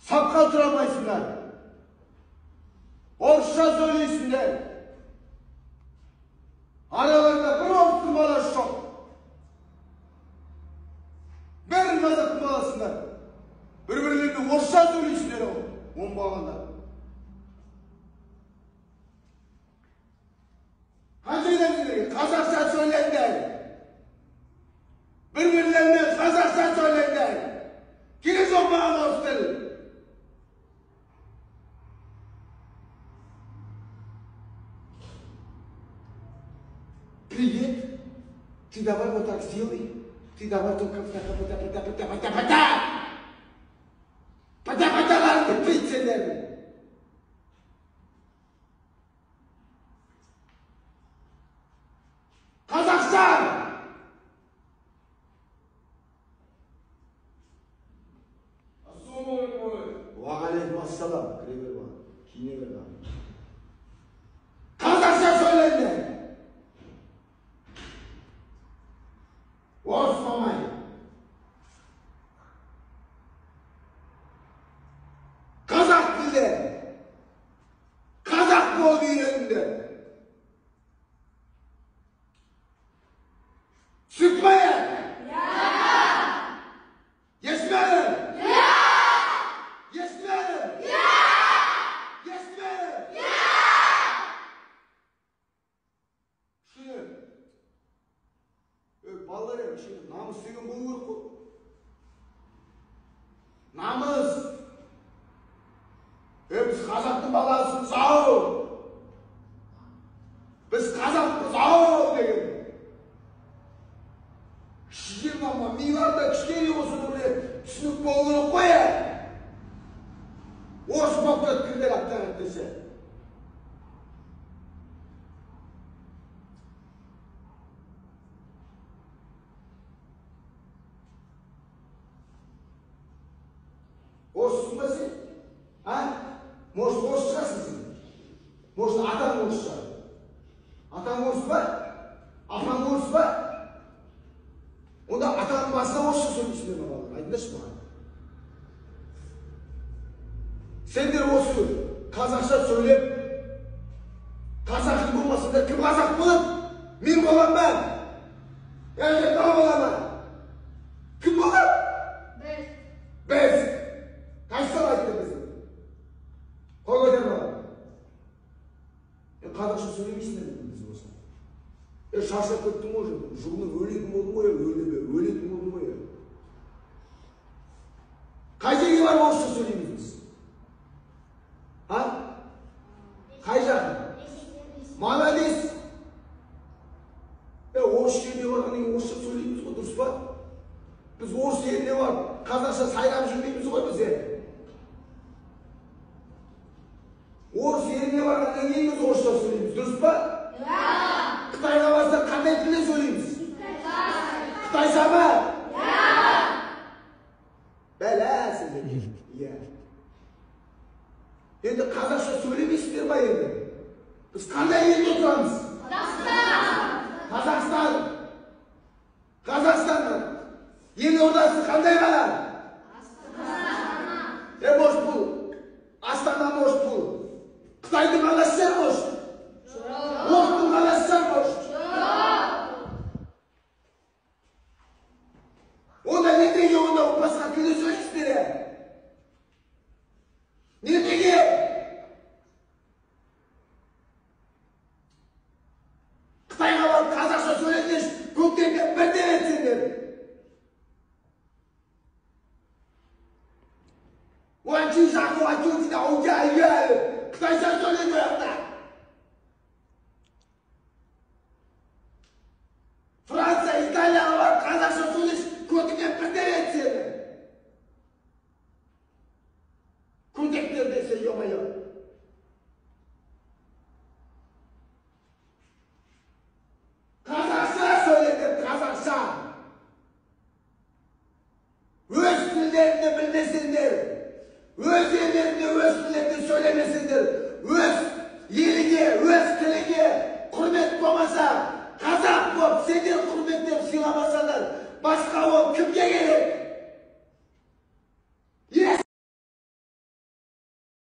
sap kaldıramayısınlar. Orçça söyleysinler. Aralarında bir orç kırmalaş yok. Bir kazak kırmalasınlar. Birbirlerine orçça söyleysinler o. On bağlanlar. Kazakça söylenler. Birbirlerine Kazakça söylenler. Kiriz o bağlı olsun. Привет. Ты давай вот так сделай. Ты давай только пата-пата-пата-пата-пата-пата. Пата-паталарды прицелерін. Қазақстан! Уағалейкум ассалам. Кіре бер бана. Киіне бер бана. Қазақша сөйлеңдер. Orç mamay. Kazak dilde. Kazak kol yerinde. Sıkmayın. Ya. Geçmeyin. Ya. Geçmeyin. Ya. Geçmeyin. Ya. Şimdi. Балалар şimdi namus деген болу керек қой. Намыс. Biz қазақтың баласымыз ау. Biz қазақпыз ау деген. Кішкене миларда кішкене болса да түсінік болу керек қой. Орыс болып кеткендер аттанады десе. Орысың ба сен? Может, орыс шығарсың сен? Может, атаң орыс шығар? Атаң орыс па? Апаң орыс па? Онда атаның басына орысша сөйлейсіңдер ма балалар? Айтыңдаршы маған. Сендер осы қазақша сөйлеп, қазақи болмасаңдар кім қазақ болады? Мен болам ба? Әлде кім бола ма? Кім болады? Біз. Қайсыл айтты біздің? Қой көтер бала. Қазақша сөйлемейсіңдер ме біз болса? Шаршап кеттің ғой, жұлынып өлетін болдың ғой, өлетін болдың ғой. Қай жерге барып орысша сөйлейміз біз? Қай жақын? Молодец. Орыс жеріне барған кейін орысша сөйлейміз ғой, дұрыс па? Біз орыс жеріне барып қазақша сайрап жүрмейміз ғой бізде. Орыс еліне барғаннан кейін біз орысша сөйлейміз, дұрыс па? Қытайға барсақ қандай тілде сөйлейміз? Қытайша ма? Бәләсіңдер. Енді қазақша сөйлемейсіңдер ма енді? Біз қандай елде тұрамыз? Қазақстан. Қазақстаннан. Елордасы қандай ғана? Может бұл? Астана может бұл? Қытайдың қаласы жер может? Орыстың қаласы жер может? Онда неге онда басқа тілде сөйлейсіздер? Неге? Қытайға барып қазақша сөйлесеңдер, көктемде бірден етсеңдер. Уанчи жақы уанчи да аудия Қытайша сөйлейді ояқта. Франция, Италияға барып қазақша сөйлес, көтіңе бірден етсеңдер. Көтектер десе йо-майо. Қазақша сөйлейді, қазақша. Өз тілдерінде білмесеңдер. Өз елдерінде өз тілінде söylemesindер. Өз елге, өз тілге құрмет болмаса, қазақ болып, сендер құрметтеп сыйламасаңдар, басқа болып кімге керек?